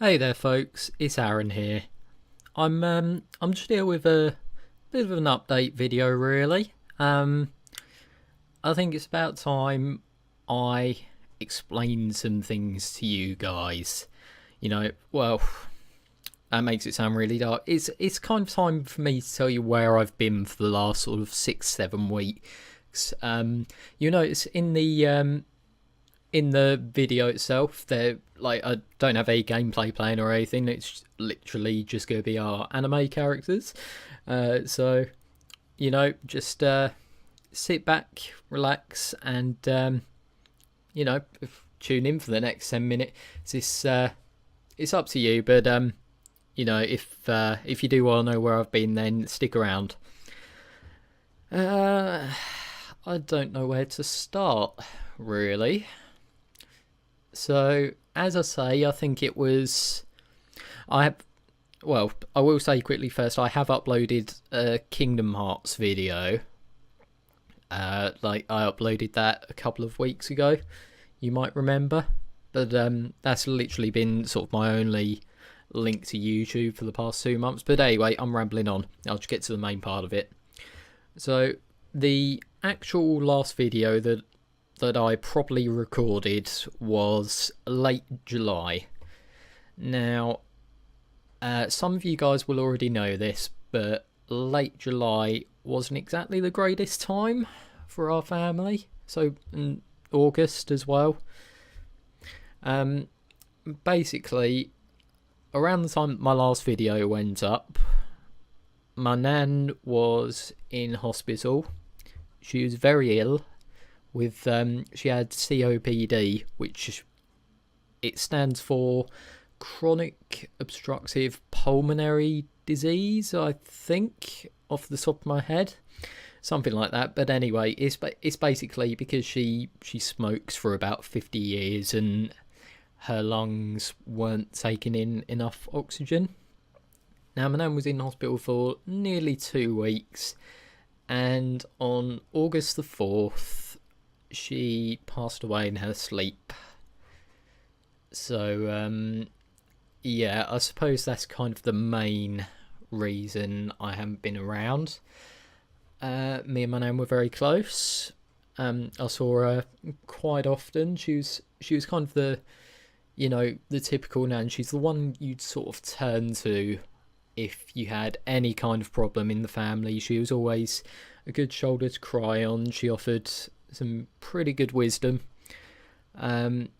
Hey there, folks. It's Aaron here. I'm just here with a bit of an update video, really. I think it's about time I explain some things to you guys. Well, that makes it sound really dark. It's kind of time for me to tell you where I've been for the last sort of 6-7 weeks. You notice in the video itself, I don't have any gameplay playing or anything. It's literally just going to be our anime characters. So just sit back, relax, and tune in for the next 10 minutes. It's up to you, but if you do want to know where I've been, then stick around. I don't know where to start, really. So, as I say, I think it was... I will say quickly first, I have uploaded a Kingdom Hearts video. I uploaded that a couple of weeks ago, you might remember. But that's literally been sort of my only link to YouTube for the past 2 months. But anyway, I'm rambling on. I'll just get to the main part of it. So, the actual last video that I properly recorded was late July. Now, some of you guys will already know this, but late July wasn't exactly the greatest time for our family. So, in August as well. Basically, around the time my last video went up, my nan was in hospital. She was very ill. She had COPD, which it stands for chronic obstructive pulmonary disease, I think, off the top of my head, something like that. But anyway, it's basically because she smokes for about 50 years and her lungs weren't taking in enough oxygen. Now, my nan was in hospital for nearly 2 weeks, and on August the 4th, she passed away in her sleep. So, I suppose that's kind of the main reason I haven't been around. Me and my nan were very close. I saw her quite often. She was kind of the typical nan. She's the one you'd sort of turn to if you had any kind of problem in the family. She was always a good shoulder to cry on. She offered some pretty good wisdom, and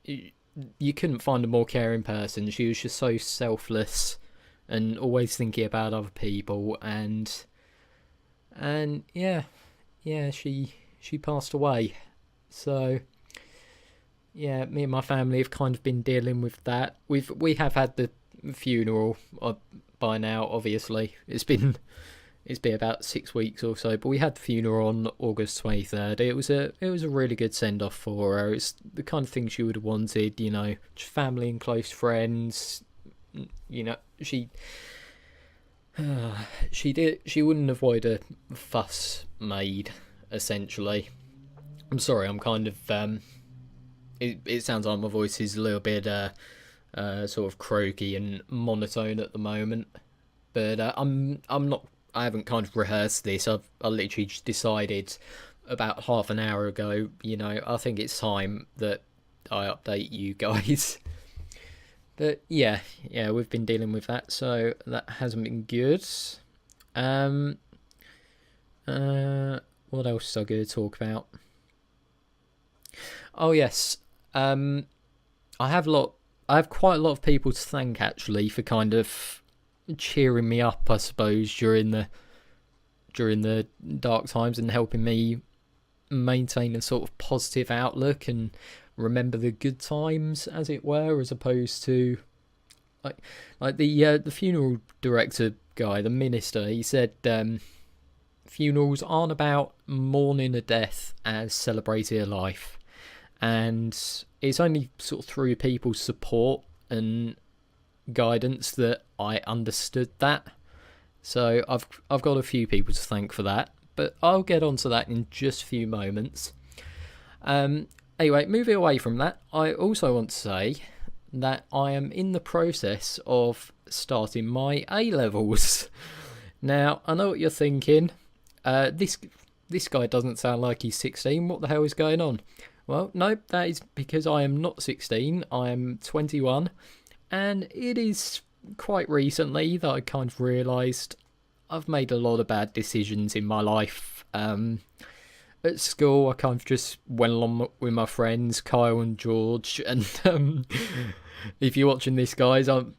you couldn't find a more caring person. She was just so selfless and always thinking about other people, and she passed away. So yeah, me and my family have kind of been dealing with that. We have had the funeral by now. Obviously, it's been about 6 weeks or so, but we had the funeral on August 23rd. It was a really good send off for her. It's the kind of thing she would have wanted, just family and close friends. She wouldn't have wanted a fuss made, essentially. I'm sorry, I'm kind of it sounds like my voice is a little bit sort of croaky and monotone at the moment, but I'm not. I haven't kind of rehearsed this. I literally just decided about half an hour ago, I think it's time that I update you guys. But yeah, we've been dealing with that, so that hasn't been good. What else is I going to talk about? Oh yes, I have quite a lot of people to thank, actually, for kind of cheering me up, I suppose, during the dark times, and helping me maintain a sort of positive outlook and remember the good times, as it were, as opposed to like the funeral director guy, the minister. He said funerals aren't about mourning a death as celebrating a life, and it's only sort of through people's support and guidance that I understood that. So I've got a few people to thank for that, but I'll get onto that in just a few moments. Anyway, moving away from that, I also want to say that I am in the process of starting my A-levels. Now, I know what you're thinking. This guy doesn't sound like he's 16. What the hell is going on? Well, no, that is because I am not 16. I am 21. And it is quite recently that I kind of realised I've made a lot of bad decisions in my life. At school, I kind of just went along with my friends, Kyle and George. And if you're watching this, guys, I'm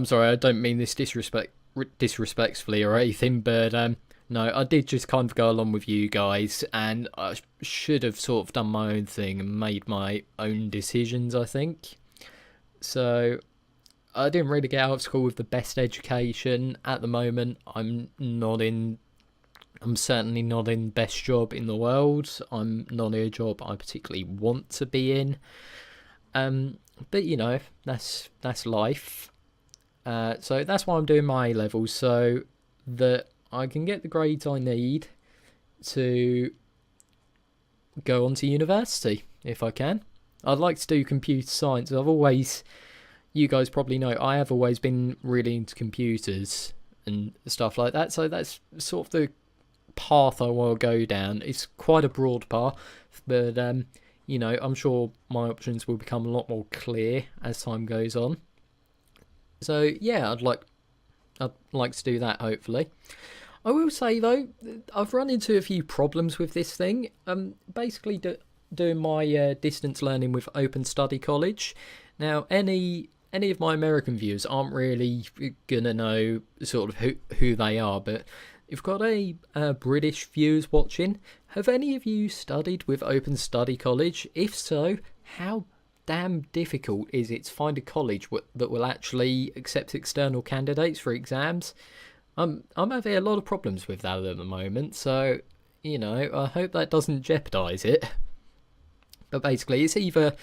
sorry, I don't mean this disrespectfully or anything, but no, I did just kind of go along with you guys, and I should have sort of done my own thing and made my own decisions, I think. So I didn't really get out of school with the best education. At the moment, I'm certainly not in best job in the world. I'm not in a job I particularly want to be in. But you know, that's life. So that's why I'm doing my A-levels, so that I can get the grades I need to go on to university, if I can. I'd like to do computer science. You guys probably know, I have always been really into computers and stuff like that, so that's sort of the path I want to go down. It's quite a broad path, but you know, I'm sure my options will become a lot more clear as time goes on. So yeah, I'd like to do that, hopefully. I will say though, I've run into a few problems with this thing. Basically doing my distance learning with Open Study College. Now, any of my American viewers aren't really gonna know sort of who they are, but you've got a British viewers watching. Have any of you studied with Open Study College? If so, how damn difficult is it to find a college that will actually accept external candidates for exams? I'm having a lot of problems with that at the moment, so you know, I hope that doesn't jeopardise it. But basically, it's either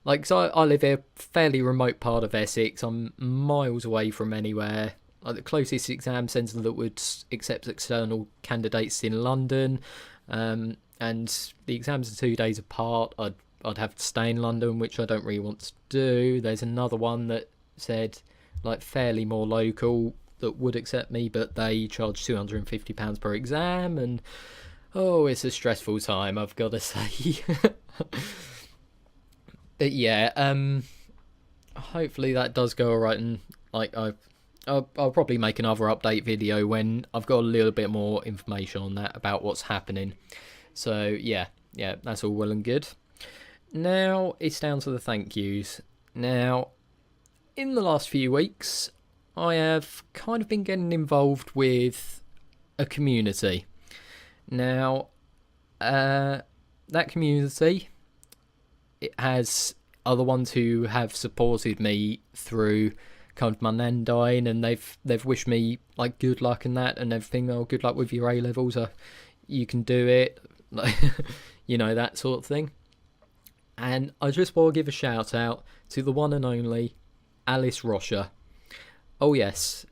like, so I live in a fairly remote part of Essex. I'm miles away from anywhere. Like, the closest exam centre that would accept external candidates in London, and the exams are 2 days apart. I'd have to stay in London, which I don't really want to do. There's another one that said, like, fairly more local, that would accept me, but they charge £250 per exam, and oh, it's a stressful time, I've got to say. But yeah, hopefully that does go alright, and like I'll probably make another update video when I've got a little bit more information on that, about what's happening. So yeah, that's all well and good. Now it's down to the thank yous. Now, in the last few weeks, I have kind of been getting involved with a community. Now, that community, it has other ones who have supported me through kind of my nan dying, and they've wished me like good luck and that and everything. Oh, good luck with your A-levels. You can do it, you know, that sort of thing. And I just want to give a shout out to the one and only Alice Rocher. Oh yes,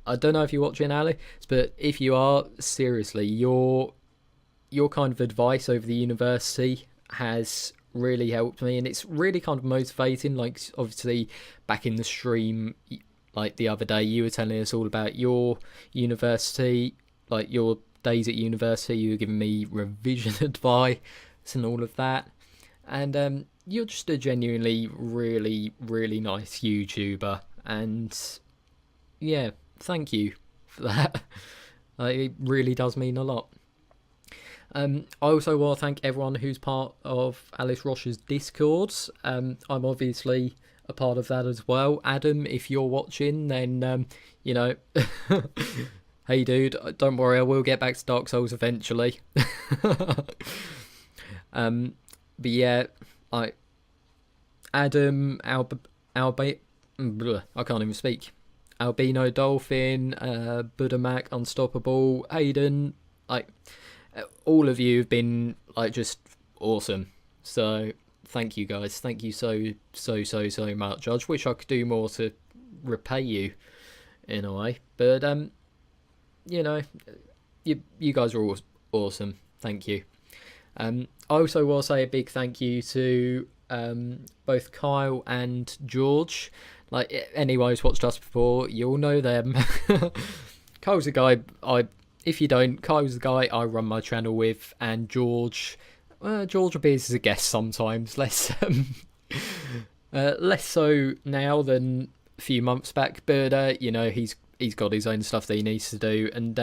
I don't know if you're watching, Alice, but if you are, seriously, your kind of advice over the university has really helped me, and it's really kind of motivating. Like, obviously, back in the stream, like the other day, you were telling us all about your university, like your days at university. You were giving me revision advice and all of that, and you're just a genuinely really, really nice YouTuber, and yeah, thank you for that. It really does mean a lot. I also want to thank everyone who's part of Alice Rocher's Discord. I'm obviously a part of that as well. Adam, if you're watching, then, you know, hey dude, don't worry, I will get back to Dark Souls eventually. But yeah, Adam, I can't even speak. Albino Dolphin, Buddha Mac, Unstoppable, Hayden, all of you have been just awesome. So thank you guys. Thank you so much. I just wish I could do more to repay you in a way. But you know, you guys are awesome. Thank you. I also will say a big thank you to both Kyle and George. Like, anyone who's watched us before, you'll know them. Kyle's the guy if you don't, Kyle's the guy I run my channel with, and George appears as a guest sometimes, less so now than a few months back, but he's got his own stuff that he needs to do, and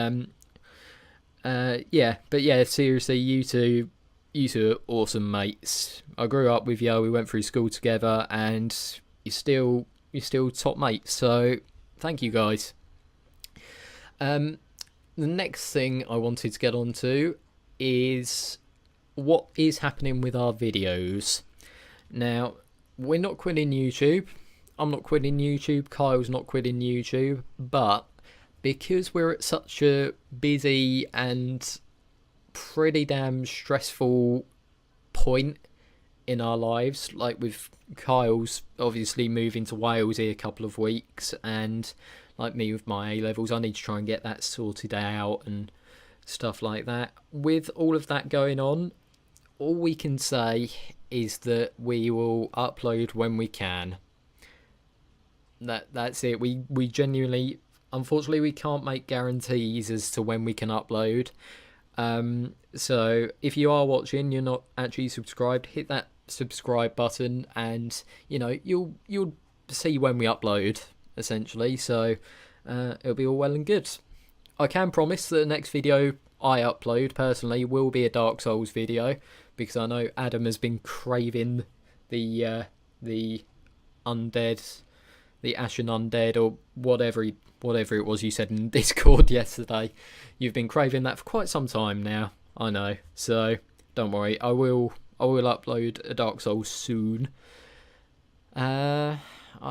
seriously, you two are awesome mates. I grew up with you, we went through school together, and you're still top mates, so thank you guys. The next thing I wanted to get onto is what is happening with our videos. Now, we're not quitting YouTube. I'm not quitting YouTube. Kyle's not quitting YouTube. But because we're at such a busy and pretty damn stressful point in our lives, like with Kyle's obviously moving to Wales here a couple of weeks, and like me with my A-levels, I need to try and get that sorted out and stuff like that. With all of that going on, all we can say is that we will upload when we can. That's it. We genuinely, unfortunately, we can't make guarantees as to when we can upload. So if you are watching, you're not actually subscribed, hit that subscribe button, and you'll see when we upload, essentially. So it'll be all well and good. I can promise that the next video I upload personally will be a Dark Souls video, because I know Adam has been craving the undead, the Ashen Undead, or whatever it was you said in Discord yesterday. You've been craving that for quite some time now, I know. So don't worry, I will upload a Dark Souls soon. I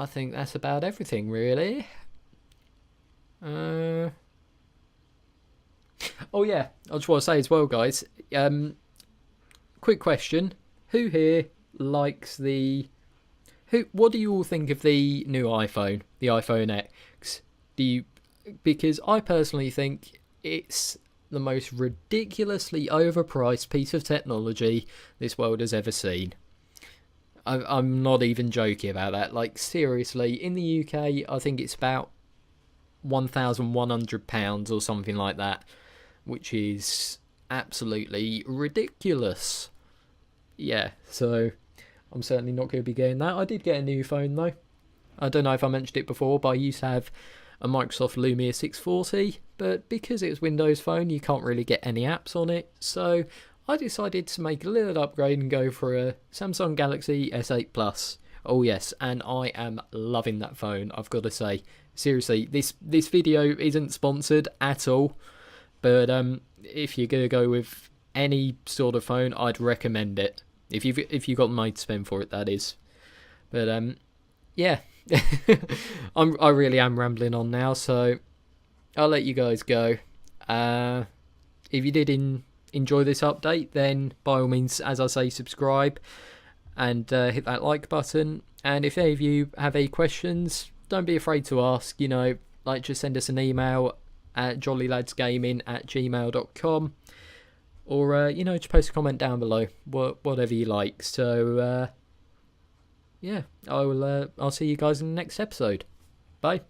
think that's about everything, really. Oh yeah, I just want to say as well, guys. Quick question: who here likes what do you all think of the new iPhone, the iPhone X? Because I personally think it's the most ridiculously overpriced piece of technology this world has ever seen. I'm not even joking about that. Like, seriously, in the UK, I think it's about £1,100 or something like that, which is absolutely ridiculous. Yeah, so I'm certainly not going to be getting that. I did get a new phone though. I don't know if I mentioned it before, but I used to have a Microsoft Lumia 640, but because it was Windows Phone, you can't really get any apps on it, so I decided to make a little upgrade and go for a Samsung Galaxy S8 Plus. Oh yes, and I am loving that phone, I've got to say. Seriously, this video isn't sponsored at all, but if you're going to go with any sort of phone, I'd recommend it. If you've got money to spend for it, that is. But yeah. I really am rambling on now, so I'll let you guys go. If you did enjoy this update, then by all means, as I say, subscribe and hit that like button. And if any of you have any questions, don't be afraid to ask. Just send us an email at jollyladsgaming@gmail.com, or just post a comment down below, whatever you like. So yeah, I'll see you guys in the next episode. Bye.